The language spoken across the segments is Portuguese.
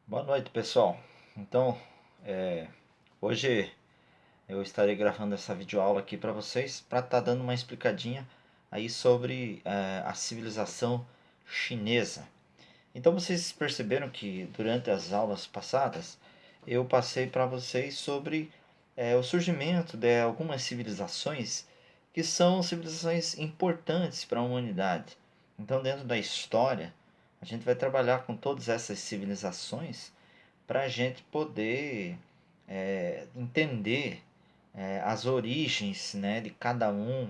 Boa noite, pessoal. Então, é, hoje eu estarei gravando essa videoaula aqui para vocês, para estar dando uma explicadinha aí sobre a civilização chinesa. Então, vocês perceberam que durante as aulas passadas eu passei para vocês sobre o surgimento de algumas civilizações que são civilizações importantes para a humanidade. Então, dentro da história, a gente vai trabalhar com todas essas civilizações para a gente poder entender as origens, né, de cada um,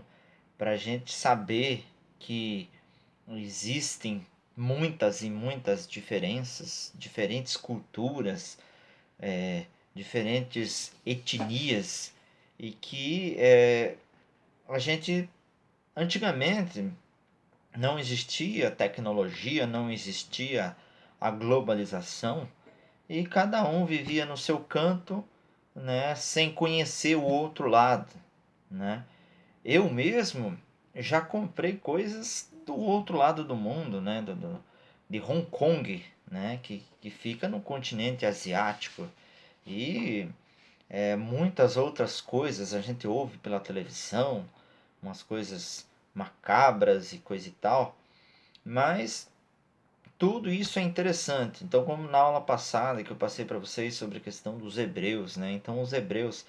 para a gente saber que existem muitas e muitas diferenças, diferentes culturas, diferentes etnias e que a gente antigamente não existia tecnologia, não existia a globalização e cada um vivia no seu canto, né, sem conhecer o outro lado, né? Eu mesmo já comprei coisas do outro lado do mundo, né, de Hong Kong, né, que fica no continente asiático e muitas outras coisas a gente ouve pela televisão, umas coisas macabras e coisa e tal, mas tudo isso é interessante. Então, como na aula passada que eu passei para vocês sobre a questão dos hebreus, né? Então, os hebreus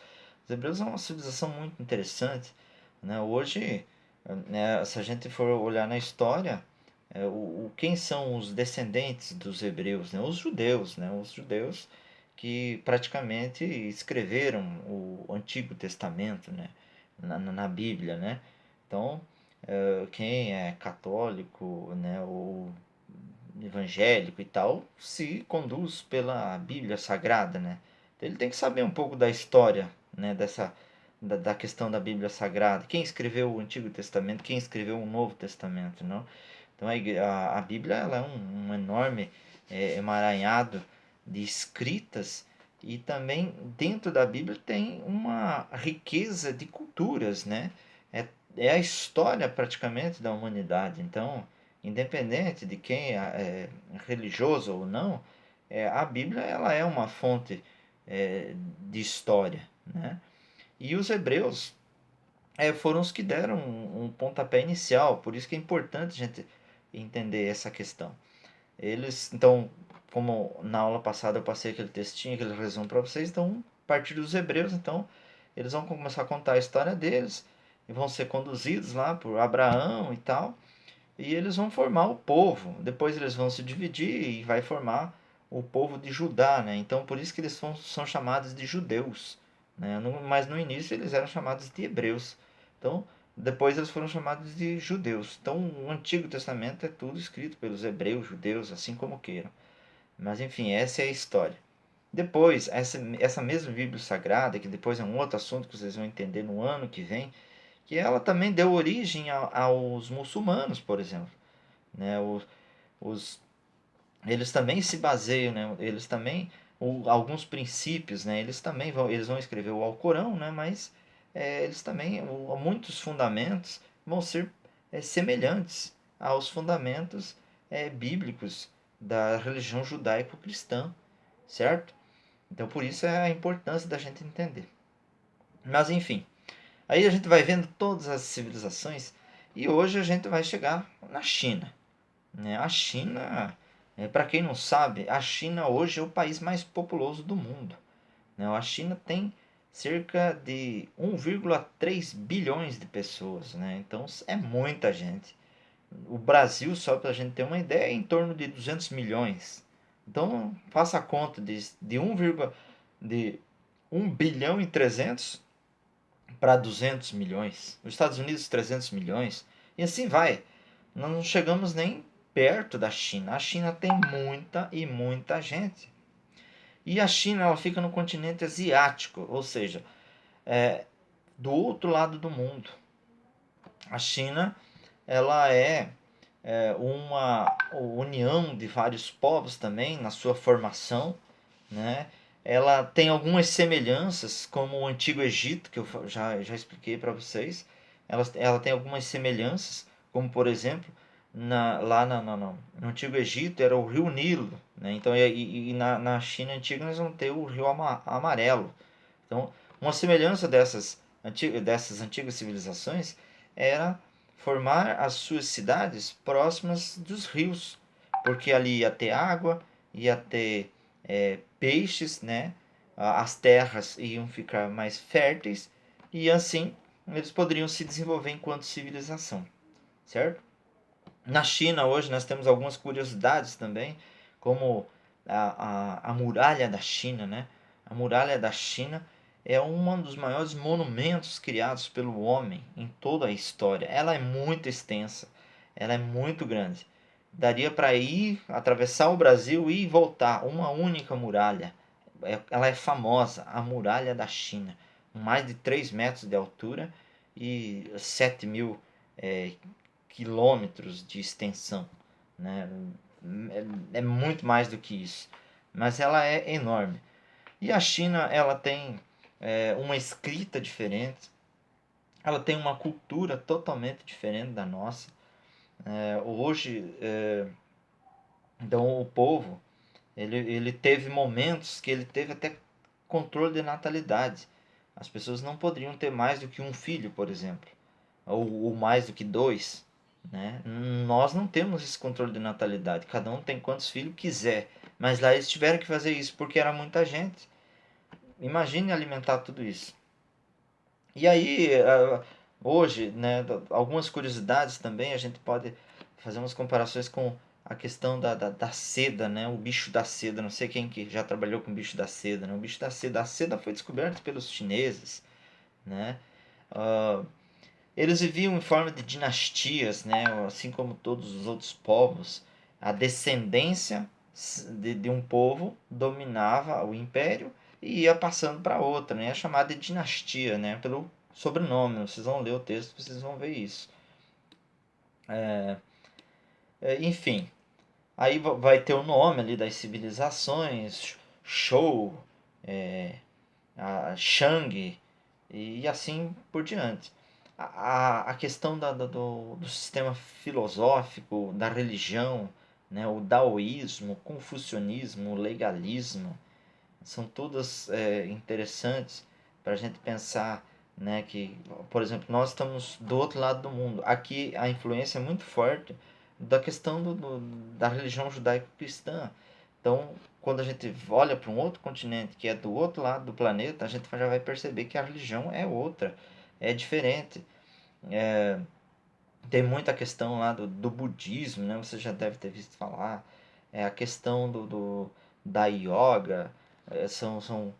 são uma civilização muito interessante, né? Hoje, né, se a gente for olhar na história, quem são os descendentes dos hebreus, né? Os judeus, né? Os judeus que praticamente escreveram o Antigo Testamento, né? Na Bíblia, né? Então, quem é católico, né? Ou evangélico e tal, se conduz pela Bíblia Sagrada, né? Então ele tem que saber um pouco da história, né? Da questão da Bíblia Sagrada. Quem escreveu o Antigo Testamento, quem escreveu o Novo Testamento, não? Então a Bíblia ela é um enorme emaranhado de escritas e também dentro da Bíblia tem uma riqueza de culturas, né? É a história praticamente da humanidade. Então, independente de quem é religioso ou não, a Bíblia ela é uma fonte de história, né? E os hebreus foram os que deram um pontapé inicial, por isso que é importante a gente entender essa questão. Eles, então, como na aula passada eu passei aquele textinho, aquele resumo para vocês, então, a partir dos hebreus, então, eles vão começar a contar a história deles e vão ser conduzidos lá por Abraão e tal, e eles vão formar o povo. Depois eles vão se dividir e vai formar o povo de Judá, né? Então por isso que eles são chamados de judeus, né? Mas no início eles eram chamados de hebreus. Então depois eles foram chamados de judeus. Então o Antigo Testamento é tudo escrito pelos hebreus, judeus, assim como queiram. Mas enfim, essa é a história. Depois, essa mesma Bíblia Sagrada, que depois é um outro assunto que vocês vão entender no ano que vem, que ela também deu origem aos muçulmanos, por exemplo, né? Os, eles também se baseiam, né? Eles também alguns princípios, né? Eles vão escrever o Alcorão, né? Mas eles também muitos fundamentos vão ser semelhantes aos fundamentos bíblicos da religião judaico-cristã, certo? Então por isso é a importância da gente entender. Mas enfim, aí a gente vai vendo todas as civilizações e hoje a gente vai chegar na China, né? A China, para quem não sabe, a China hoje é o país mais populoso do mundo, né? A China tem cerca de 1,3 bilhões de pessoas, né? Então é muita gente. O Brasil, só para a gente ter uma ideia, é em torno de 200 milhões. Então faça a conta de 1 bilhão e 300 para 200 milhões, os Estados Unidos 300 milhões, e assim vai. Nós não chegamos nem perto da China. A China tem muita e muita gente. E a China ela fica no continente asiático, ou seja, do outro lado do mundo. A China ela uma união de vários povos também na sua formação, né? Ela tem algumas semelhanças, como o Antigo Egito, que eu já expliquei para vocês. Ela tem algumas semelhanças, como por exemplo, no Antigo Egito era o Rio Nilo, né? Então, na China antiga nós vamos ter o Rio Amarelo. Então, uma semelhança dessas antigas civilizações era formar as suas cidades próximas dos rios, porque ali ia ter água, ia ter peixes, né? As terras iam ficar mais férteis e assim eles poderiam se desenvolver enquanto civilização, certo? Na China hoje nós temos algumas curiosidades também, como a muralha da China, né? A muralha da China é um dos maiores monumentos criados pelo homem em toda a história. Ela é muito extensa, ela é muito grande. Daria para ir, atravessar o Brasil e voltar, uma única muralha. Ela é famosa, a muralha da China, com mais de 3 metros de altura e 7.000 quilômetros de extensão, né? É muito mais do que isso, mas ela é enorme. E a China, ela tem uma escrita diferente, ela tem uma cultura totalmente diferente da nossa. Hoje, então o povo, ele teve momentos que ele teve até controle de natalidade. As pessoas não poderiam ter mais do que um filho, por exemplo, ou mais do que dois, né? Nós não temos esse controle de natalidade. Cada um tem quantos filhos quiser. Mas lá eles tiveram que fazer isso porque era muita gente. Imagine alimentar tudo isso. E aí, hoje, né, algumas curiosidades também, a gente pode fazer umas comparações com a questão da seda, né? O bicho da seda. Não sei quem que já trabalhou com o bicho da seda, né? O bicho da seda. A seda foi descoberta pelos chineses, né? Ah, eles viviam em forma de dinastias, né? Assim como todos os outros povos. A descendência de um povo dominava o império e ia passando para outra, né? É chamada de dinastia, né? Pelo sobrenome. Vocês vão ler o texto, vocês vão ver isso. Enfim, aí vai ter o nome ali das civilizações, Shou, a Shang e assim por diante. A questão do sistema filosófico, da religião, né, o daoísmo, o confucionismo, o legalismo, são todas interessantes para a gente pensar, né, que, por exemplo, nós estamos do outro lado do mundo. Aqui a influência é muito forte da questão da religião judaico-cristã. Então, quando a gente olha para um outro continente que é do outro lado do planeta, a gente já vai perceber que a religião é outra, é diferente. Tem muita questão lá do budismo, né? Você já deve ter visto falar. A questão da yoga, são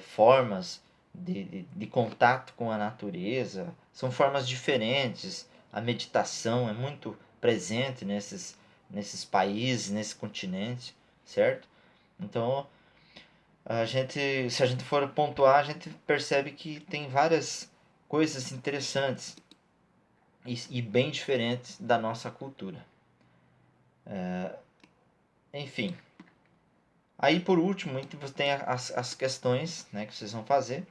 formas de contato com a natureza, são formas diferentes. A meditação é muito presente nesses países, nesse continente, certo? Então, se a gente for pontuar, a gente percebe que tem várias coisas interessantes e bem diferentes da nossa cultura. Enfim, aí por último você tem as questões, né, que vocês vão fazer.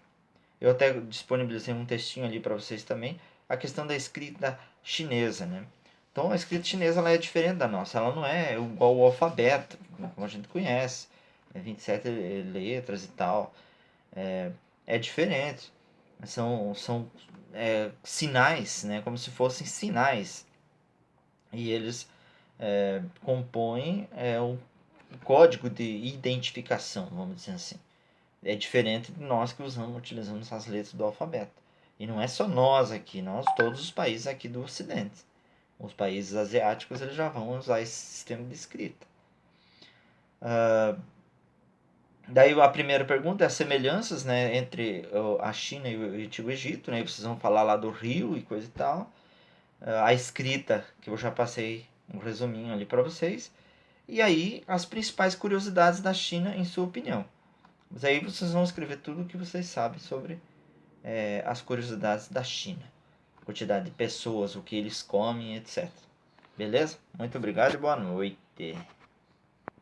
Eu até disponibilizei um textinho ali para vocês também. A questão da escrita chinesa, né? Então a escrita chinesa ela é diferente da nossa. Ela não é igual ao alfabeto, como a gente conhece. 27 letras e tal. É diferente. São sinais, né? Como se fossem sinais. E eles compõem um código de identificação, vamos dizer assim. É diferente de nós que utilizamos as letras do alfabeto. E não é só nós aqui, todos os países aqui do Ocidente. Os países asiáticos eles já vão usar esse sistema de escrita. Daí a primeira pergunta é as semelhanças, né, entre a China e o Antigo Egito, né? Vocês vão falar lá do rio e coisa e tal. A escrita, que eu já passei um resuminho ali para vocês. E aí as principais curiosidades da China, em sua opinião. Mas aí vocês vão escrever tudo o que vocês sabem sobre as curiosidades da China. Quantidade de pessoas, o que eles comem, etc. Beleza? Muito obrigado e boa noite.